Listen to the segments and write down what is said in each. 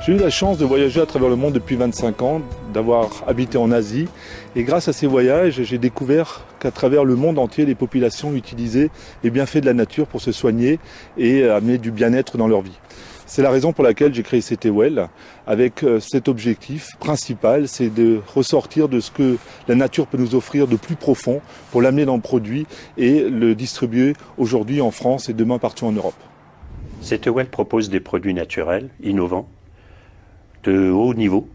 J'ai eu la chance de voyager à travers le monde depuis 25 ans, d'avoir habité en Asie. Et grâce à ces voyages, j'ai découvert qu'à travers le monde entier, les populations utilisaient les bienfaits de la nature pour se soigner et amener du bien-être dans leur vie. C'est la raison pour laquelle j'ai créé CT Well, avec cet objectif principal, c'est de ressortir de ce que la nature peut nous offrir de plus profond pour l'amener dans le produit et le distribuer aujourd'hui en France et demain partout en Europe. CT Well propose des produits naturels, innovants, de haut niveau,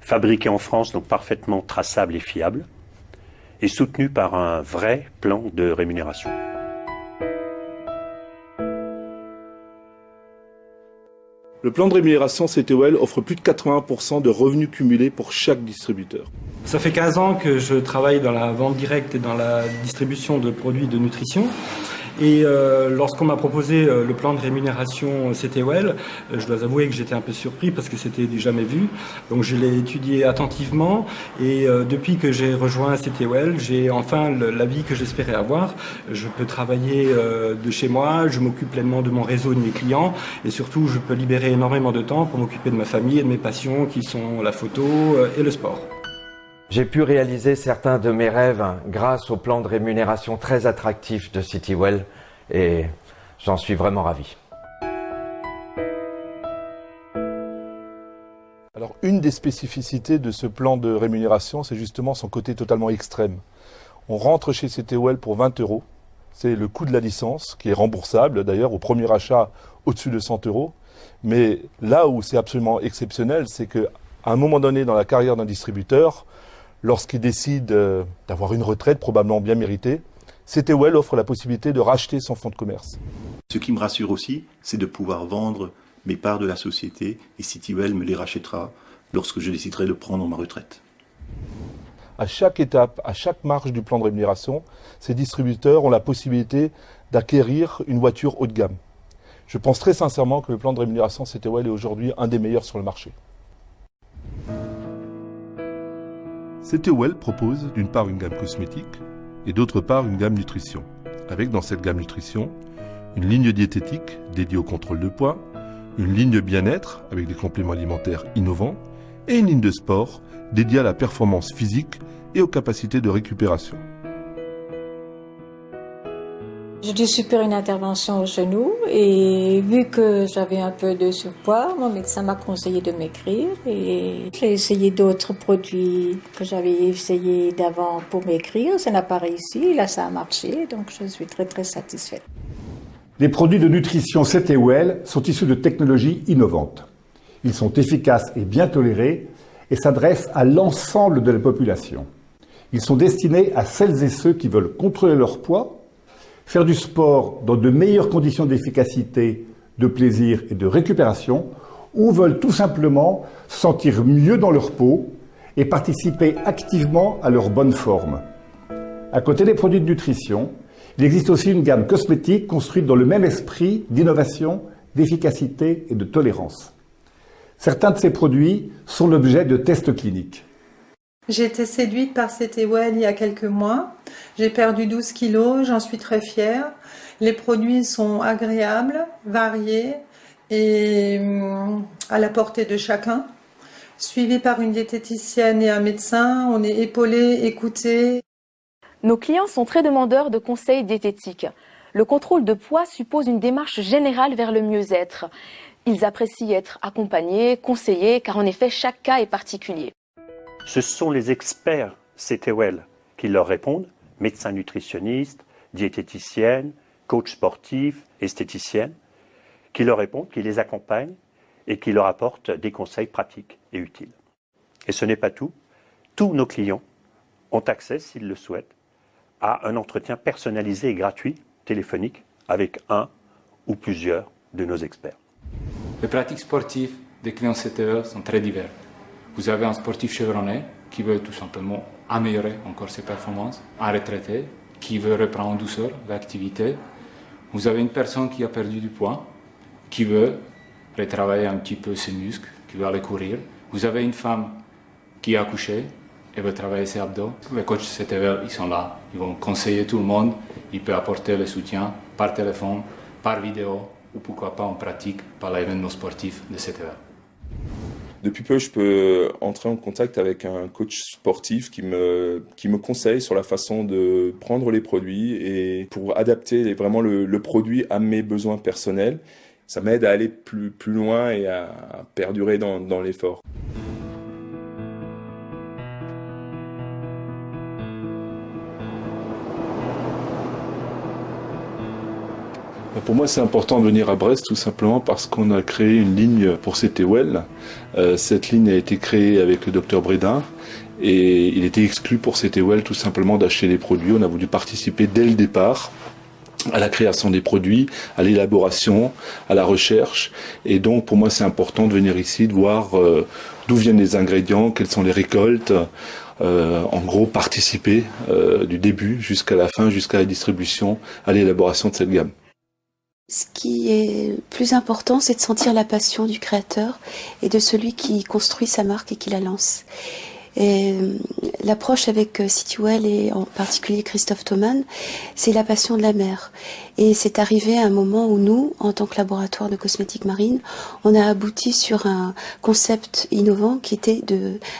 fabriqués en France, donc parfaitement traçables et fiables, et soutenus par un vrai plan de rémunération. Le plan de rémunération CT Well offre plus de 80% de revenus cumulés pour chaque distributeur. Ça fait 15 ans que je travaille dans la vente directe et dans la distribution de produits de nutrition. Et lorsqu'on m'a proposé le plan de rémunération CT Well, je dois avouer que j'étais un peu surpris parce que c'était du jamais vu. Donc je l'ai étudié attentivement et depuis que j'ai rejoint CT Well, j'ai enfin la vie que j'espérais avoir. Je peux travailler de chez moi, je m'occupe pleinement de mon réseau et de mes clients et surtout je peux libérer énormément de temps pour m'occuper de ma famille et de mes passions qui sont la photo et le sport. J'ai pu réaliser certains de mes rêves grâce au plan de rémunération très attractif de CT Well et j'en suis vraiment ravi. Alors une des spécificités de ce plan de rémunération, c'est justement son côté totalement extrême. On rentre chez CT Well pour 20 €. C'est le coût de la licence qui est remboursable d'ailleurs au premier achat au-dessus de 100 €. Mais là où c'est absolument exceptionnel, c'est qu'à un moment donné dans la carrière d'un distributeur, lorsqu'il décide d'avoir une retraite probablement bien méritée, CT Well offre la possibilité de racheter son fonds de commerce. Ce qui me rassure aussi, c'est de pouvoir vendre mes parts de la société et CT Well me les rachètera lorsque je déciderai de prendre ma retraite. À chaque étape, à chaque marge du plan de rémunération, ces distributeurs ont la possibilité d'acquérir une voiture haut de gamme. Je pense très sincèrement que le plan de rémunération CT Well est aujourd'hui un des meilleurs sur le marché. CT Well propose d'une part une gamme cosmétique et d'autre part une gamme nutrition, avec dans cette gamme nutrition une ligne diététique dédiée au contrôle de poids, une ligne bien-être avec des compléments alimentaires innovants et une ligne de sport dédiée à la performance physique et aux capacités de récupération. J'ai dû subir une intervention au genou et vu que j'avais un peu de surpoids, mon médecin m'a conseillé de maigrir et j'ai essayé d'autres produits que j'avais essayé d'avant pour maigrir. Ça n'a pas réussi, là ça a marché, donc je suis très satisfaite. Les produits de nutrition CT Well sont issus de technologies innovantes. Ils sont efficaces et bien tolérés et s'adressent à l'ensemble de la population. Ils sont destinés à celles et ceux qui veulent contrôler leur poids, faire du sport dans de meilleures conditions d'efficacité, de plaisir et de récupération, ou veulent tout simplement se sentir mieux dans leur peau et participer activement à leur bonne forme. À côté des produits de nutrition, il existe aussi une gamme cosmétique construite dans le même esprit d'innovation, d'efficacité et de tolérance. Certains de ces produits sont l'objet de tests cliniques. J'ai été séduite par CT Well il y a quelques mois. J'ai perdu 12 kilos, j'en suis très fière. Les produits sont agréables, variés et à la portée de chacun. Suivi par une diététicienne et un médecin, on est épaulé, écouté. Nos clients sont très demandeurs de conseils diététiques. Le contrôle de poids suppose une démarche générale vers le mieux-être. Ils apprécient être accompagnés, conseillés, car en effet, chaque cas est particulier. Ce sont les experts CT Well qui leur répondent, médecins nutritionnistes, diététiciennes, coachs sportifs, esthéticiennes, qui leur répondent, qui les accompagnent et qui leur apportent des conseils pratiques et utiles. Et ce n'est pas tout. Tous nos clients ont accès, s'ils le souhaitent, à un entretien personnalisé et gratuit, téléphonique, avec un ou plusieurs de nos experts. Les pratiques sportives des clients CT Well sont très diverses. Vous avez un sportif chevronné qui veut tout simplement améliorer encore ses performances, un retraité qui veut reprendre en douceur l'activité. Vous avez une personne qui a perdu du poids, qui veut retravailler un petit peu ses muscles, qui veut aller courir. Vous avez une femme qui a accouché et veut travailler ses abdos. Les coachs CT Well, ils sont là, ils vont conseiller tout le monde, ils peuvent apporter le soutien par téléphone, par vidéo ou pourquoi pas en pratique par l'événement sportif de CT Well. Depuis peu, je peux entrer en contact avec un coach sportif qui me conseille sur la façon de prendre les produits et pour adapter vraiment le produit à mes besoins personnels. Ça m'aide à aller plus loin et à perdurer dans l'effort. Pour moi, c'est important de venir à Brest tout simplement parce qu'on a créé une ligne pour CTWell. Cette ligne a été créée avec le docteur Brédin et il était exclu pour CTWell tout simplement d'acheter les produits. On a voulu participer dès le départ à la création des produits, à l'élaboration, à la recherche. Et donc, pour moi, c'est important de venir ici, de voir d'où viennent les ingrédients, quelles sont les récoltes. En gros, participer du début jusqu'à la fin, jusqu'à la distribution, à l'élaboration de cette gamme. Ce qui est plus important, c'est de sentir la passion du créateur et de celui qui construit sa marque et qui la lance. Et l'approche avec CityWell et en particulier Christophe Thoman, c'est la passion de la mer. Et c'est arrivé à un moment où nous, en tant que laboratoire de cosmétiques marines, on a abouti sur un concept innovant qui était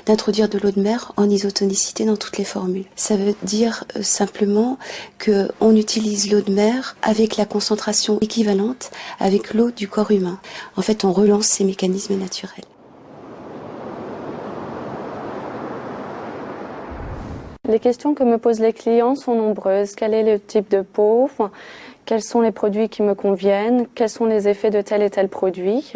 d'introduire de l'eau de mer en isotonicité dans toutes les formules. Ça veut dire simplement qu'on utilise l'eau de mer avec la concentration équivalente avec l'eau du corps humain. En fait, on relance ces mécanismes naturels. Les questions que me posent les clients sont nombreuses. Quel est le type de peau? Quels sont les produits qui me conviennent? Quels sont les effets de tel et tel produit?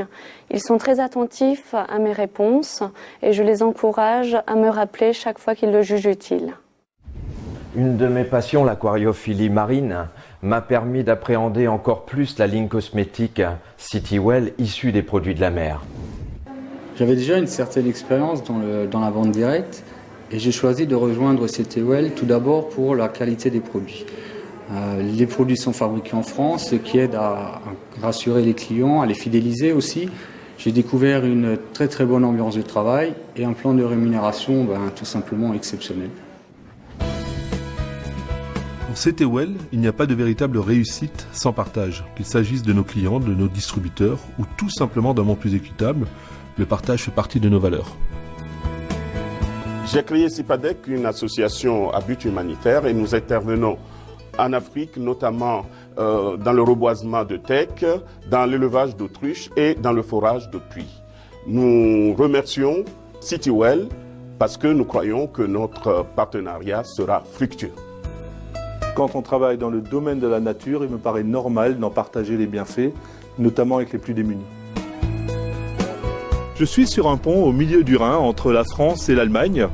Ils sont très attentifs à mes réponses et je les encourage à me rappeler chaque fois qu'ils le jugent utile. Une de mes passions, l'aquariophilie marine, m'a permis d'appréhender encore plus la ligne cosmétique CityWell issue des produits de la mer. J'avais déjà une certaine expérience dans la vente directe. Et j'ai choisi de rejoindre CityWell tout d'abord pour la qualité des produits. Les produits sont fabriqués en France, ce qui aide à rassurer les clients, à les fidéliser aussi. J'ai découvert une très très bonne ambiance de travail et un plan de rémunération tout simplement exceptionnel. Pour CityWell, il n'y a pas de véritable réussite sans partage. Qu'il s'agisse de nos clients, de nos distributeurs ou tout simplement d'un monde plus équitable, le partage fait partie de nos valeurs. J'ai créé CIPADEC, une association à but humanitaire, et nous intervenons en Afrique, notamment dans le reboisement de teck, dans l'élevage d'autruches et dans le forage de puits. Nous remercions CityWell parce que nous croyons que notre partenariat sera fructueux. Quand on travaille dans le domaine de la nature, il me paraît normal d'en partager les bienfaits, notamment avec les plus démunis. Je suis sur un pont au milieu du Rhin, entre la France et l'Allemagne.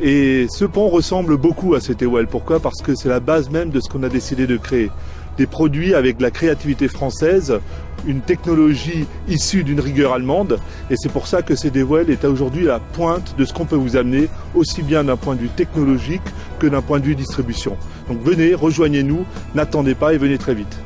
Et ce pont ressemble beaucoup à CityWell. Pourquoi? Parce que c'est la base même de ce qu'on a décidé de créer. Des produits avec de la créativité française, une technologie issue d'une rigueur allemande. Et c'est pour ça que CityWell est aujourd'hui la pointe de ce qu'on peut vous amener, aussi bien d'un point de vue technologique que d'un point de vue distribution. Donc venez, rejoignez-nous, n'attendez pas et venez très vite.